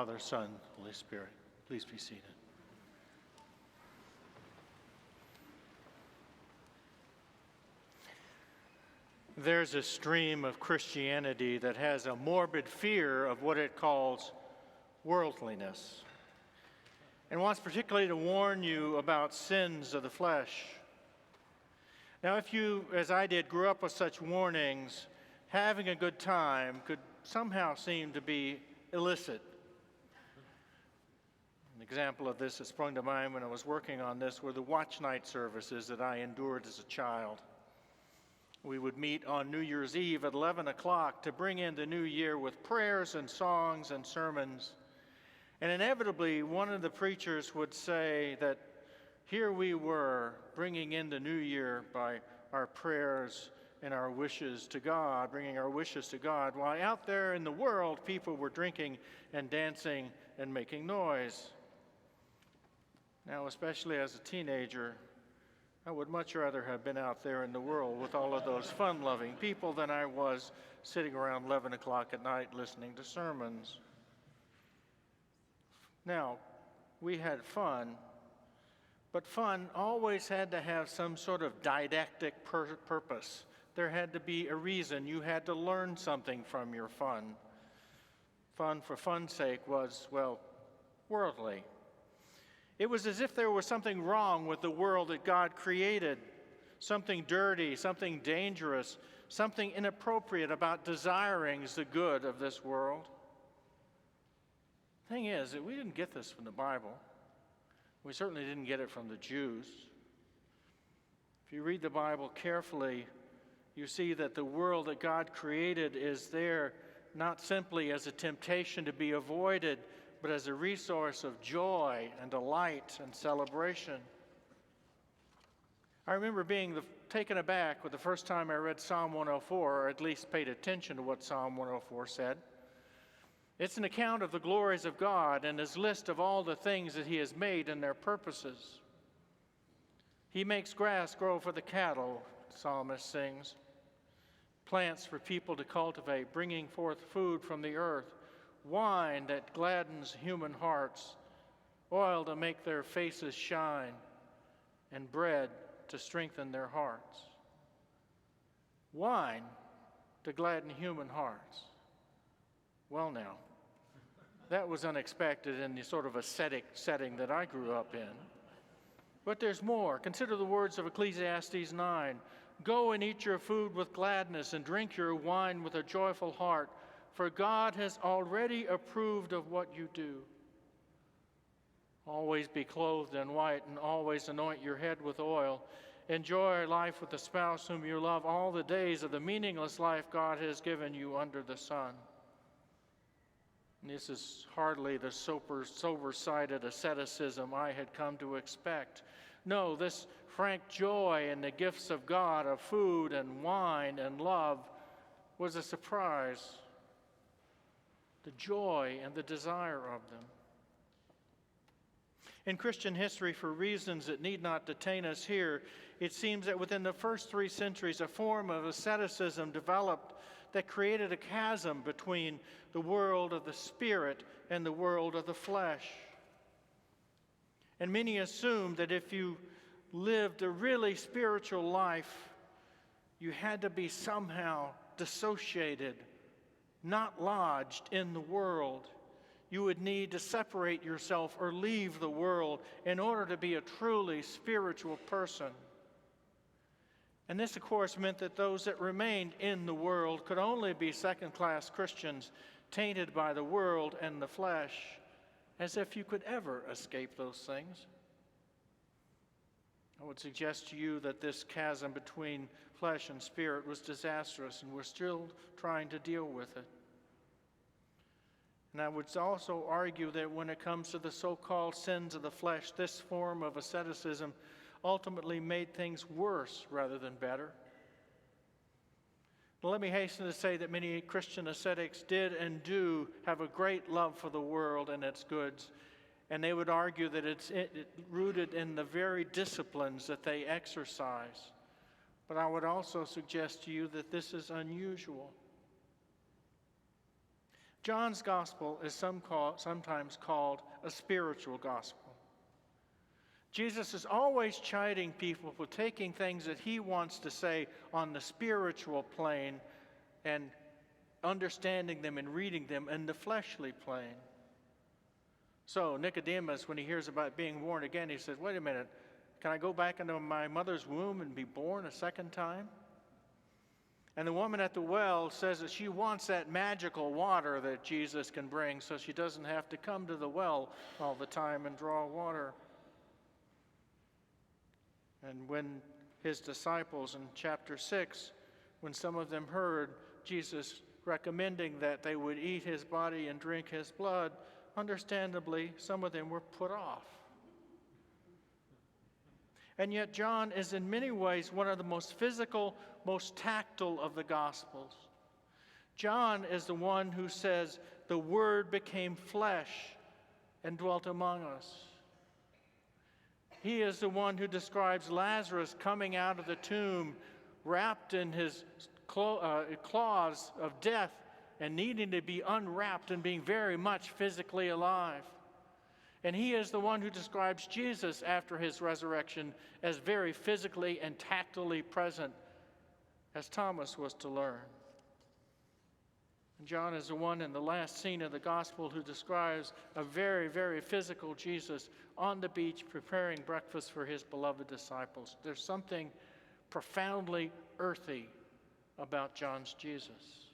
Father, Son, Holy Spirit. Please be seated. There's a stream of Christianity that has a morbid fear of what it calls worldliness, and wants particularly to warn you about sins of the flesh. Now, if you, as I did, grew up with such warnings, having a good time could somehow seem to be illicit. An example of this that sprung to mind when I was working on this were the watch night services that I endured as a child. We would meet on New Year's Eve at 11 o'clock to bring in the new year with prayers and songs and sermons. And inevitably, one of the preachers would say that here we were bringing in the new year by our prayers and our wishes to God, bringing our wishes to God, while out there in the world, people were drinking and dancing and making noise. Now, especially as a teenager, I would much rather have been out there in the world with all of those fun-loving people than I was sitting around 11 o'clock at night listening to sermons. Now, we had fun, but fun always had to have some sort of didactic purpose. There had to be a reason. You had to learn something from your fun. Fun for fun's sake was, well, worldly. It was as if there was something wrong with the world that God created, something dirty, something dangerous, something inappropriate about desiring the good of this world. The thing is that we didn't get this from the Bible. We certainly didn't get it from the Jews. If you read the Bible carefully, you see that the world that God created is there not simply as a temptation to be avoided, but as a resource of joy and delight and celebration. I remember being taken aback with the first time I read Psalm 104, or at least paid attention to what Psalm 104 said. It's an account of the glories of God and his list of all the things that he has made and their purposes. He makes grass grow for the cattle, the psalmist sings, plants for people to cultivate, bringing forth food from the earth, wine that gladdens human hearts, oil to make their faces shine, and bread to strengthen their hearts. Wine to gladden human hearts. Well now, that was unexpected in the sort of ascetic setting that I grew up in. But there's more. Consider the words of Ecclesiastes 9. Go and eat your food with gladness and drink your wine with a joyful heart, for God has already approved of what you do. Always be clothed in white and always anoint your head with oil. Enjoy life with the spouse whom you love all the days of the meaningless life God has given you under the sun. And this is hardly the sober-sided asceticism I had come to expect. No, this frank joy in the gifts of God of food and wine and love was a surprise. The joy and the desire of them. In Christian history, for reasons that need not detain us here, it seems that within the first 3 centuries, a form of asceticism developed that created a chasm between the world of the spirit and the world of the flesh. And many assumed that if you lived a really spiritual life, you had to be somehow dissociated, not lodged in the world. You would need to separate yourself or leave the world in order to be a truly spiritual person. And this, of course, meant that those that remained in the world could only be second-class Christians, tainted by the world and the flesh, as if you could ever escape those things. I would suggest to you that this chasm between flesh and spirit was disastrous, and we're still trying to deal with it. And I would also argue that when it comes to the so-called sins of the flesh, this form of asceticism ultimately made things worse rather than better. Now, let me hasten to say that many Christian ascetics did and do have a great love for the world and its goods, and they would argue that it's rooted in the very disciplines that they exercise. But I would also suggest to you that this is unusual. John's gospel is sometimes called a spiritual gospel. Jesus is always chiding people for taking things that he wants to say on the spiritual plane and understanding them and reading them in the fleshly plane. So Nicodemus, when he hears about being born again, he says, wait a minute, can I go back into my mother's womb and be born a second time? And the woman at the well says that she wants that magical water that Jesus can bring so she doesn't have to come to the well all the time and draw water. And when his disciples in chapter 6, when some of them heard Jesus recommending that they would eat his body and drink his blood, understandably, some of them were put off. And yet John is in many ways one of the most physical, most tactile of the Gospels. John is the one who says, the Word became flesh and dwelt among us. He is the one who describes Lazarus coming out of the tomb, wrapped in his claws of death and needing to be unwrapped and being very much physically alive. And he is the one who describes Jesus after his resurrection as very physically and tactily present, as Thomas was to learn. And John is the one in the last scene of the gospel who describes a very, very physical Jesus on the beach preparing breakfast for his beloved disciples. There's something profoundly earthy about John's Jesus.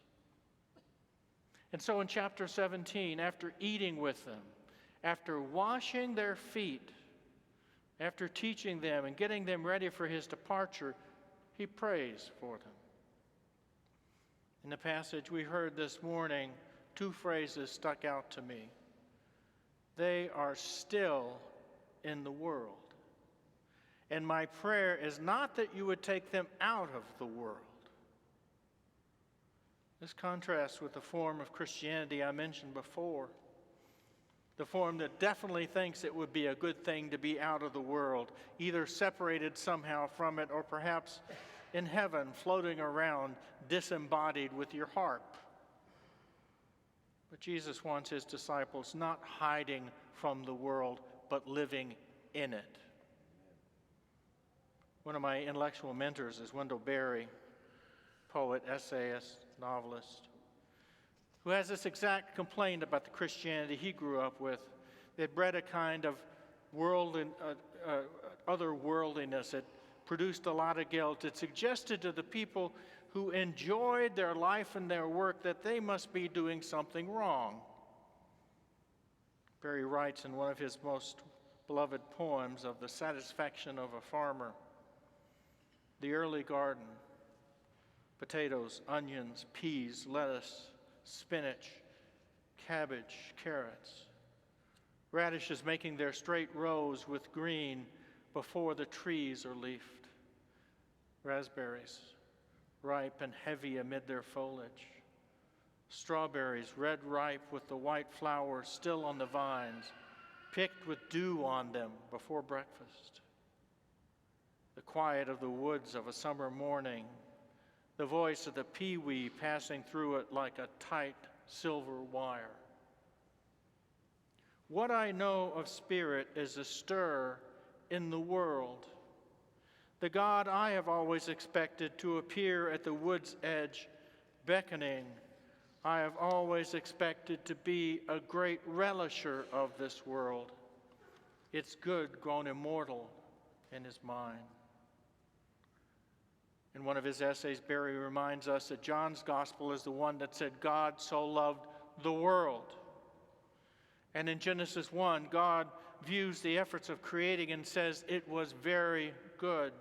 And so in chapter 17, after eating with them, after washing their feet, after teaching them and getting them ready for his departure, he prays for them. In the passage we heard this morning, two phrases stuck out to me. They are still in the world. And my prayer is not that you would take them out of the world. This contrasts with the form of Christianity I mentioned before. The form that definitely thinks it would be a good thing to be out of the world, either separated somehow from it or perhaps in heaven floating around disembodied with your harp. But Jesus wants his disciples not hiding from the world, but living in it. One of my intellectual mentors is Wendell Berry, poet, essayist, novelist, who has this exact complaint about the Christianity he grew up with that bred a kind of otherworldliness. It produced a lot of guilt. It suggested to the people who enjoyed their life and their work that they must be doing something wrong. Berry writes in one of his most beloved poems of the satisfaction of a farmer, the early garden, potatoes, onions, peas, lettuce, spinach, cabbage, carrots, radishes making their straight rows with green before the trees are leafed, raspberries, ripe and heavy amid their foliage, strawberries, red ripe with the white flowers still on the vines, picked with dew on them before breakfast, the quiet of the woods of a summer morning, the voice of the peewee passing through it like a tight silver wire. What I know of spirit is a stir in the world. The God I have always expected to appear at the wood's edge, beckoning, I have always expected to be a great relisher of this world. Its good grown immortal in his mind. In one of his essays, Berry reminds us that John's gospel is the one that said, God so loved the world. And in Genesis 1, God views the efforts of creating and says it was very good.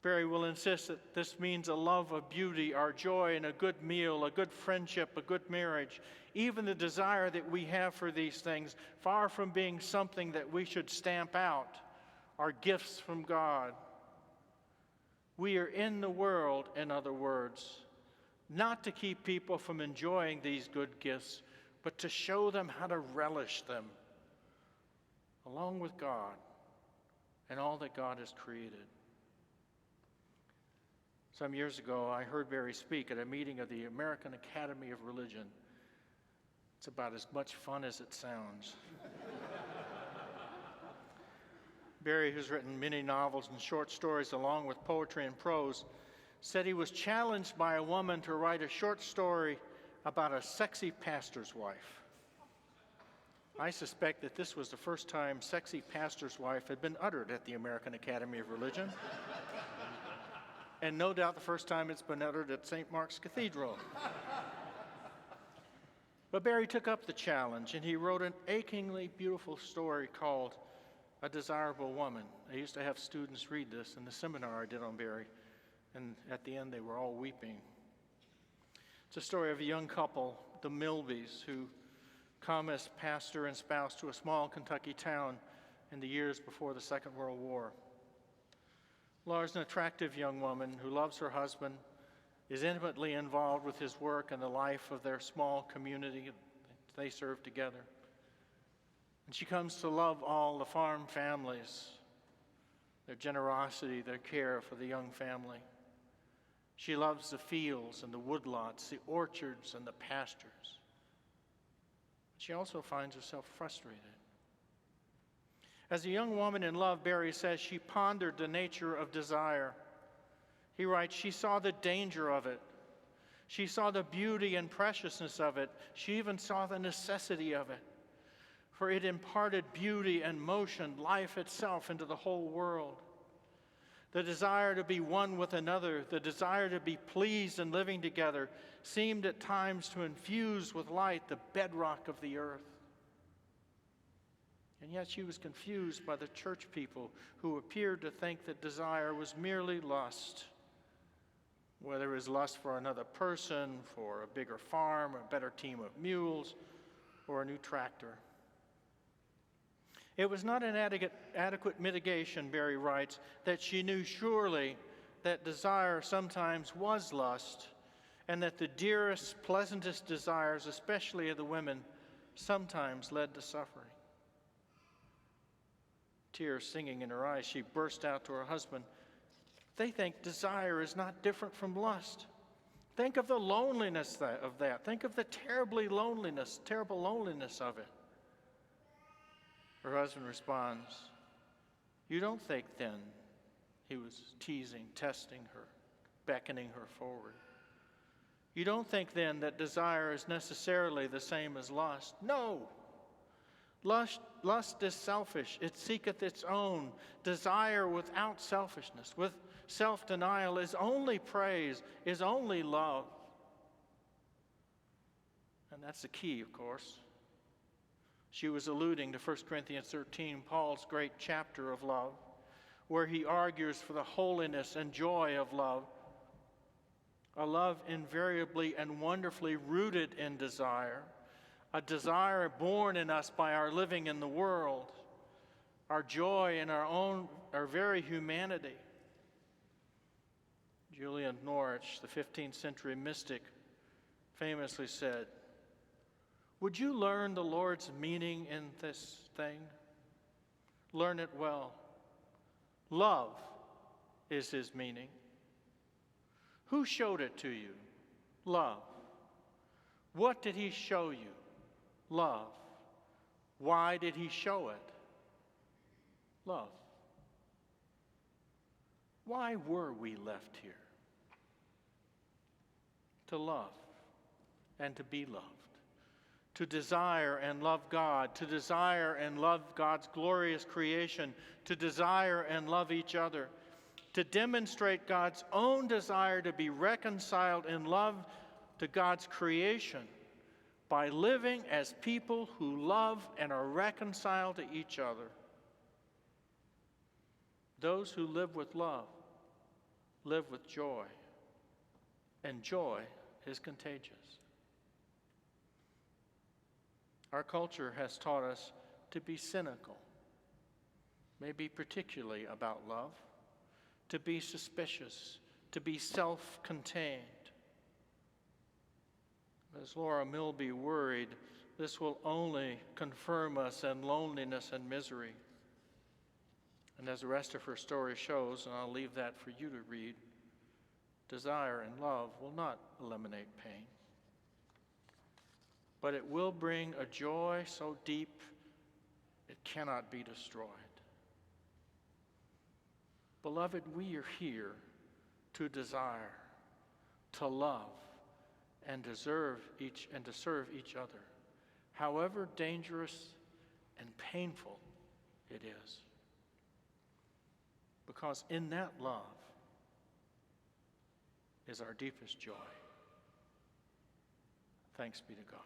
Berry will insist that this means a love of beauty, our joy in a good meal, a good friendship, a good marriage. Even the desire that we have for these things, far from being something that we should stamp out, are gifts from God. We are in the world, in other words, not to keep people from enjoying these good gifts, but to show them how to relish them, along with God and all that God has created. Some years ago, I heard Barry speak at a meeting of the American Academy of Religion. It's about as much fun as it sounds. Barry, who's written many novels and short stories along with poetry and prose, said he was challenged by a woman to write a short story about a sexy pastor's wife. I suspect that this was the first time sexy pastor's wife had been uttered at the American Academy of Religion, and no doubt the first time it's been uttered at St. Mark's Cathedral. But Barry took up the challenge, and he wrote an achingly beautiful story called A Desirable Woman. I used to have students read this in the seminar I did on Barry, and at the end they were all weeping. It's a story of a young couple, the Milbys, who come as pastor and spouse to a small Kentucky town in the years before the Second World War. Laura's an attractive young woman who loves her husband, is intimately involved with his work and the life of their small community they serve together. And she comes to love all the farm families, their generosity, their care for the young family. She loves the fields and the woodlots, the orchards and the pastures. But she also finds herself frustrated. As a young woman in love, Barry says, she pondered the nature of desire. He writes, she saw the danger of it. She saw the beauty and preciousness of it. She even saw the necessity of it. For it imparted beauty and motion, life itself, into the whole world. The desire to be one with another, the desire to be pleased in living together, seemed at times to infuse with light the bedrock of the earth. And yet she was confused by the church people who appeared to think that desire was merely lust, whether it was lust for another person, for a bigger farm, a better team of mules, or a new tractor. It was not an adequate mitigation, Barry writes, that she knew surely that desire sometimes was lust, and that the dearest, pleasantest desires, especially of the women, sometimes led to suffering. Tears singing in her eyes, she burst out to her husband, "They think desire is not different from lust. Think of the loneliness of that. Think of the terrible loneliness of it." Her husband responds, "You don't think then," he was teasing, testing her, beckoning her forward. "You don't think then that desire is necessarily the same as lust? No. Lust is selfish. It seeketh its own. Desire without selfishness, with self-denial, is only praise, is only love." And that's the key, of course. She was alluding to 1 Corinthians 13, Paul's great chapter of love, where he argues for the holiness and joy of love, a love invariably and wonderfully rooted in desire, a desire born in us by our living in the world, our joy in our very humanity. Julian Norwich, the 15th century mystic, famously said, "Would you learn the Lord's meaning in this thing? Learn it well. Love is his meaning. Who showed it to you? Love. What did he show you? Love. Why did he show it? Love." Why were we left here? To love and to be loved. To desire and love God, to desire and love God's glorious creation, to desire and love each other, to demonstrate God's own desire to be reconciled in love to God's creation by living as people who love and are reconciled to each other. Those who live with love live with joy, and joy is contagious. Our culture has taught us to be cynical, maybe particularly about love, to be suspicious, to be self-contained. As Laura Milby worried, this will only confirm us in loneliness and misery. And as the rest of her story shows, and I'll leave that for you to read, desire, and love will not eliminate pain, but it will bring a joy so deep it cannot be destroyed. Beloved, we are here to desire, to love, and to serve each other, however dangerous and painful it is. Because in that love is our deepest joy. Thanks be to God.